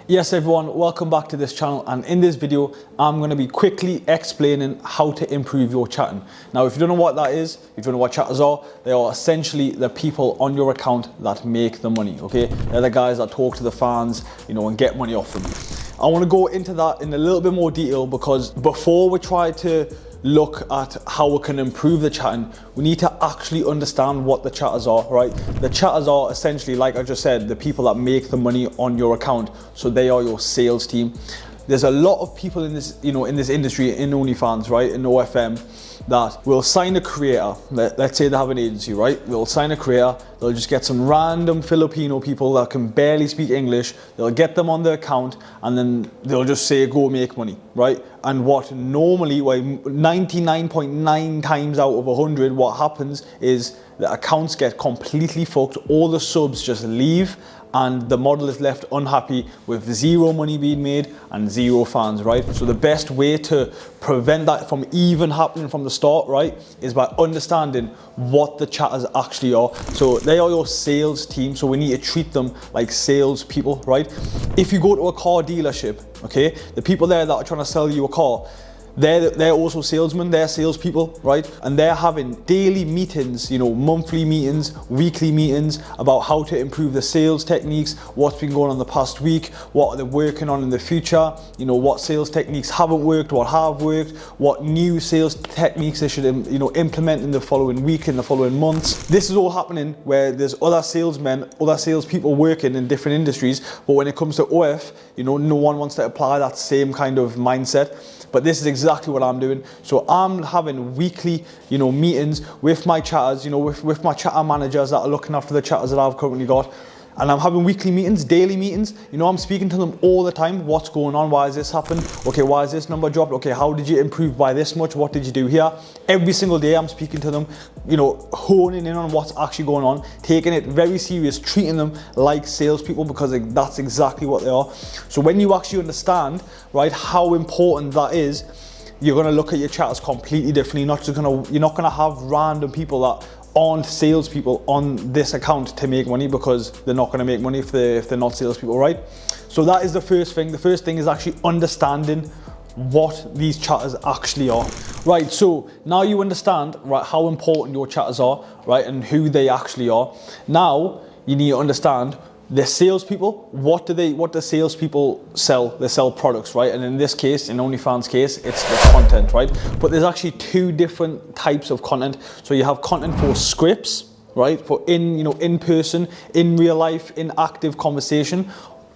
Yes everyone, welcome back to this channel, and in this video I'm going to be quickly explaining how to improve your chatting. Now if you don't know what that is, if you don't know what chatters are, they are essentially the people on your account that make the money, okay? They're the guys that talk to the fans, and get money off them. I want to go into that in a little bit more detail because before we try to look at how we can improve the chatting, we need to actually understand what the chatters are, right? The chatters are essentially, like I just said, the people that make the money on your account. So they are your sales team. There's a lot of people in this, in this industry, in OnlyFans, right, in OFM, that will sign a creator. Let's say they have an agency, right? They'll sign a creator. They'll just get some random Filipino people that can barely speak English. They'll get them on the account, and then they'll just say, go make money, right? And what normally, 99.9 times out of 100, what happens is the accounts get completely fucked. All the subs just leave, and the model is left unhappy with zero money being made and zero fans, right? So the best way to prevent that from even happening from the start, right, is by understanding what the chatters actually are. So they are your sales team, so we need to treat them like sales people, right? If you go to a car dealership, okay, the people there that are trying to sell you a car, they're also salesmen, they're salespeople, right? And they're having daily meetings, monthly meetings, weekly meetings about how to improve the sales techniques, what's been going on the past week, what are they working on in the future, what sales techniques haven't worked, what have worked, what new sales techniques they should, implement in the following week, in the following months. This is all happening where there's other salesmen, other salespeople working in different industries, but when it comes to OF, no one wants to apply that same kind of mindset. But this is exactly what I'm doing. So I'm having weekly, meetings with my chatters, with my chatter managers that are looking after the chatters that I've currently got. And I'm having weekly meetings, daily meetings. I'm speaking to them all the time. What's going on? Why has this happened? Okay, why has this number dropped? Okay, how did you improve by this much? What did you do here? Every single day I'm speaking to them, honing in on what's actually going on, taking it very serious, treating them like salespeople, because that's exactly what they are. So when you actually understand, right, how important that is, you're gonna look at your chatters completely differently. You're not gonna have random people that aren't salespeople on this account to make money, because they're not going to make money if they're not salespeople, right? So that is the first thing. The first thing is actually understanding what these chatters actually are, right? So now you understand, right, how important your chatters are, right, and who they actually are. Now you need to understand the salespeople. What do salespeople sell? They sell products, right? And in this case, in OnlyFans case, it's the content, right? But there's actually two different types of content. So you have content for scripts, right? For in person, in real life, in active conversation.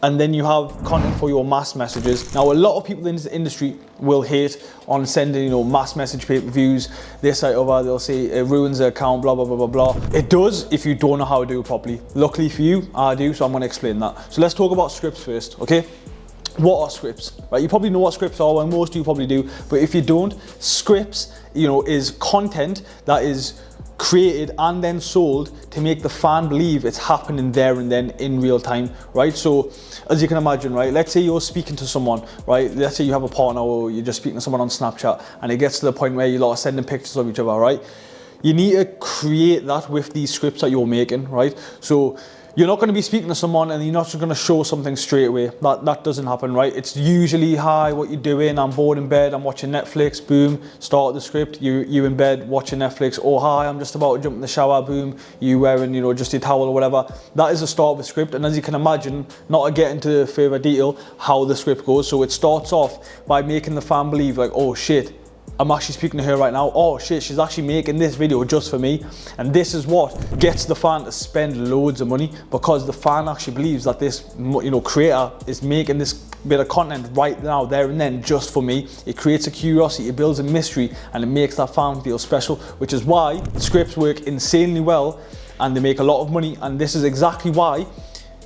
And then you have content for your mass messages. Now, a lot of people in this industry will hate on sending, mass message pay-per-views, this, that, over. They'll say it ruins the account, blah, blah, blah, blah, blah. It does if you don't know how to do it properly. Luckily for you, I do, so I'm gonna explain that. So let's talk about scripts first, okay? What are scripts, right? You probably know what scripts are, well, most of you probably do, but if you don't, scripts, is content that is created and then sold to make the fan believe it's happening there and then in real time, right? So as you can imagine, right, let's say you're speaking to someone, right? Let's say you have a partner or you're just speaking to someone on Snapchat, and it gets to the point where you lot are sending pictures of each other, right? You need to create that with these scripts that you're making, right? So you're not going to be speaking to someone and you're not just going to show something straight away. That doesn't happen, right? It's usually, hi, what you doing? I'm bored in bed, I'm watching Netflix, boom, start the script, you in bed watching Netflix, or hi, I'm just about to jump in the shower, boom, you wearing, just your towel or whatever. That is the start of the script, and as you can imagine, not to get into further detail how the script goes, so it starts off by making the fan believe like, oh shit, I'm actually speaking to her right now. Oh shit, she's actually making this video just for me. And this is what gets the fan to spend loads of money, because the fan actually believes that this, creator is making this bit of content right now, there and then, just for me. It creates a curiosity, it builds a mystery, and it makes that fan feel special, which is why scripts work insanely well and they make a lot of money. And this is exactly why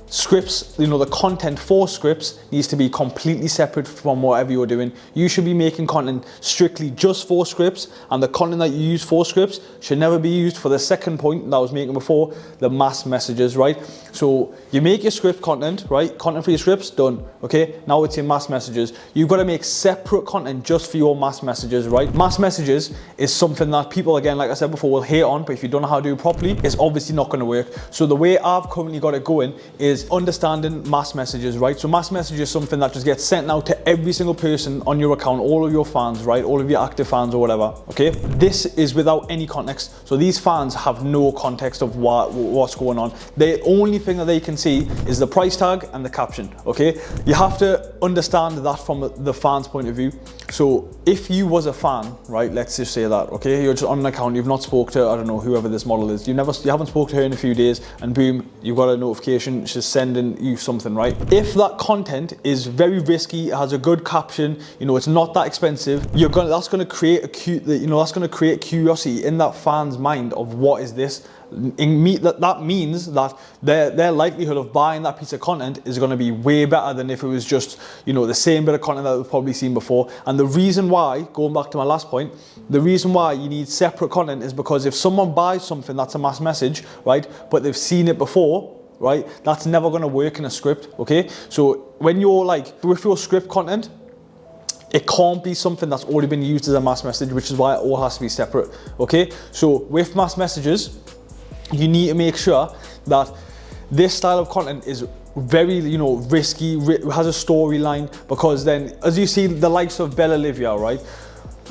scripts, the content for scripts needs to be completely separate from whatever you're doing. You should be making content strictly just for scripts, and the content that you use for scripts should never be used for the second point that I was making before, the mass messages, right? So you make your script content, right? Content for your scripts, done, okay? Now it's your mass messages. You've got to make separate content just for your mass messages, right? Mass messages is something that people, again, like I said before, will hate on, but if you don't know how to do it properly, it's obviously not going to work. So the way I've currently got it going is is understanding mass messages, right? So mass messages is something that just gets sent out to every single person on your account, all of your fans, right? All of your active fans or whatever, okay? This is without any context. So these fans have no context of what's going on. The only thing that they can see is the price tag and the caption, okay? You have to understand that from the fan's point of view. So if you was a fan, right, let's just say that, okay, you're just on an account, you've not spoke to, I don't know, whoever this model is, you haven't spoke to her in a few days, and boom, you've got a notification, she's sending you something, right? If that content is very risky, it has a good caption, you know, it's not that expensive, that's gonna create that's gonna create curiosity in that fan's mind of what is this. That means that their likelihood of buying that piece of content is going to be way better than if it was just, you know, the same bit of content that they've probably seen before. And the reason why, going back to my last point, the reason why you need separate content is because if someone buys something that's a mass message, right, but they've seen it before, right, that's never going to work in a script, okay? So when you're like, with your script content, it can't be something that's already been used as a mass message, which is why it all has to be separate, okay? So with mass messages, you need to make sure that this style of content is very, you know, risky, has a storyline, because then, as you see the likes of Bella Livia, right?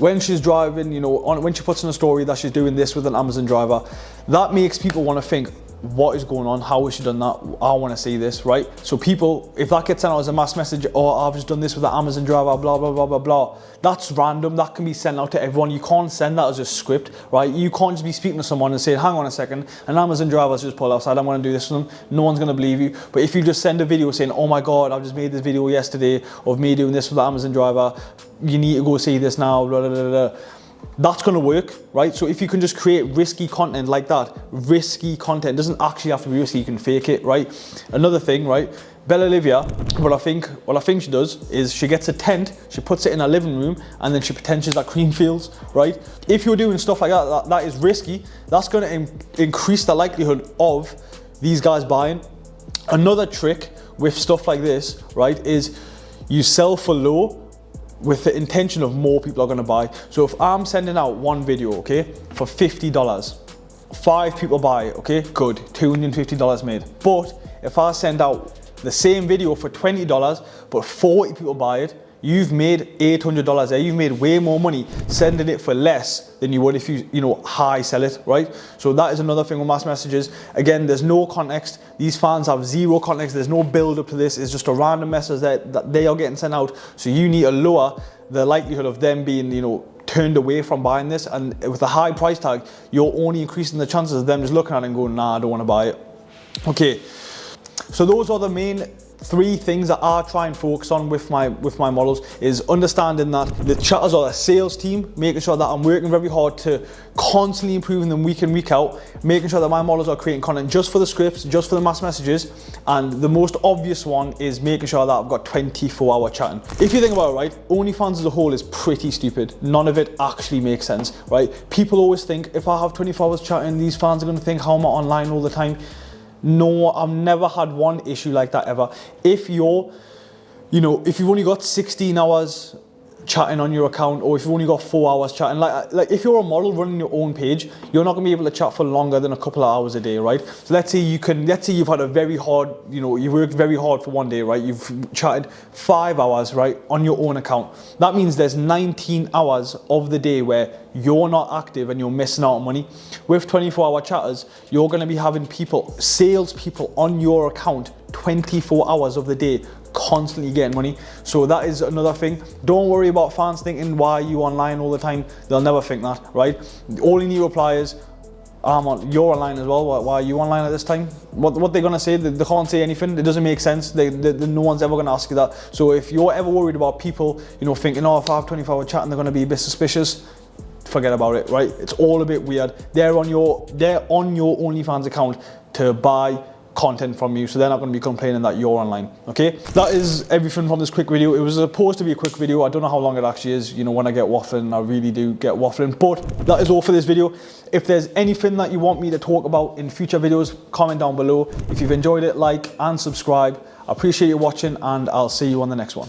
When she's driving, you know, when she puts in a story that she's doing this with an Amazon driver, that makes people want to think, what is going on? How has she done that? I want to see this, right? So people, if that gets sent out as a mass message, oh, I've just done this with an Amazon driver, blah, blah, blah, blah, blah. That's random. That can be sent out to everyone. You can't send that as a script, right? You can't just be speaking to someone and saying, hang on a second, an Amazon driver's just pulled outside, I'm going to do this with them. No one's going to believe you. But if you just send a video saying, oh my God, I've just made this video yesterday of me doing this with the Amazon driver, you need to go see this now, blah, blah, blah, blah. That's going to work, right? So if you can just create risky content like that, risky content doesn't actually have to be risky, you can fake it, right? Another thing, right? Bella Livia, what I think she does is she gets a tent, she puts it in her living room, and then she pretends she's at Creamfields, right? If you're doing stuff like that, that is risky, that's going to increase the likelihood of these guys buying. Another trick with stuff like this, right, is you sell for low with the intention of more people are going to buy. So if I'm sending out one video, okay, for $50, 5 people buy it, okay, good, $250 made. But if I send out the same video for $20, but 40 people buy it, you've made $800 there. You've made way more money sending it for less than you would if you know, high sell it, right? So that is another thing with mass messages. Again, there's no context. These fans have zero context. There's no build up to this. It's just a random message that they are getting sent out. So you need to lower the likelihood of them being, you know, turned away from buying this. And with a high price tag, you're only increasing the chances of them just looking at it and going, nah, I don't want to buy it. Okay, so those are the main 3 things that I try and focus on with my models, is understanding that the chatters are a sales team, making sure that I'm working very hard to constantly improving them week in, week out, making sure that my models are creating content just for the scripts, just for the mass messages, and the most obvious one is making sure that I've got 24-hour chatting. If you think about it, right, OnlyFans as a whole is pretty stupid. None of it actually makes sense, right? People always think if I have 24 hours chatting, these fans are going to think how am I online all the time. No, I've never had one issue like that ever. If you've only got 16 hours chatting on your account, or if you've only got 4 hours chatting, like if you're a model running your own page, you're not gonna be able to chat for longer than a couple of hours a day, right? So let's say you've had a very hard, you worked very hard for one day, right? You've chatted 5 hours, right, on your own account. That means there's 19 hours of the day where you're not active and you're missing out on money. With 24-hour chatters, you're gonna be having salespeople on your account 24 hours of the day, constantly getting money. So that is another thing. Don't worry about fans thinking, why are you online all the time? They'll never think that, right? All you need to reply is, you're online as well, why are you online at this time? What they're gonna say, they can't say anything, it doesn't make sense, no one's ever gonna ask you that. So if you're ever worried about people, thinking, oh, if I have 24-hour chat and they're gonna be a bit suspicious, forget about it, right? It's all a bit weird. They're on your OnlyFans account to buy content from you, so they're not going to be complaining that you're online. Okay, that is everything from this quick video. It was supposed to be a quick video. I don't know how long it actually is. When I get waffling, I really do get waffling, but that is all for this video. If there's anything that you want me to talk about in future videos, comment down below. If you've enjoyed it, like and subscribe. I appreciate you watching, and I'll see you on the next one.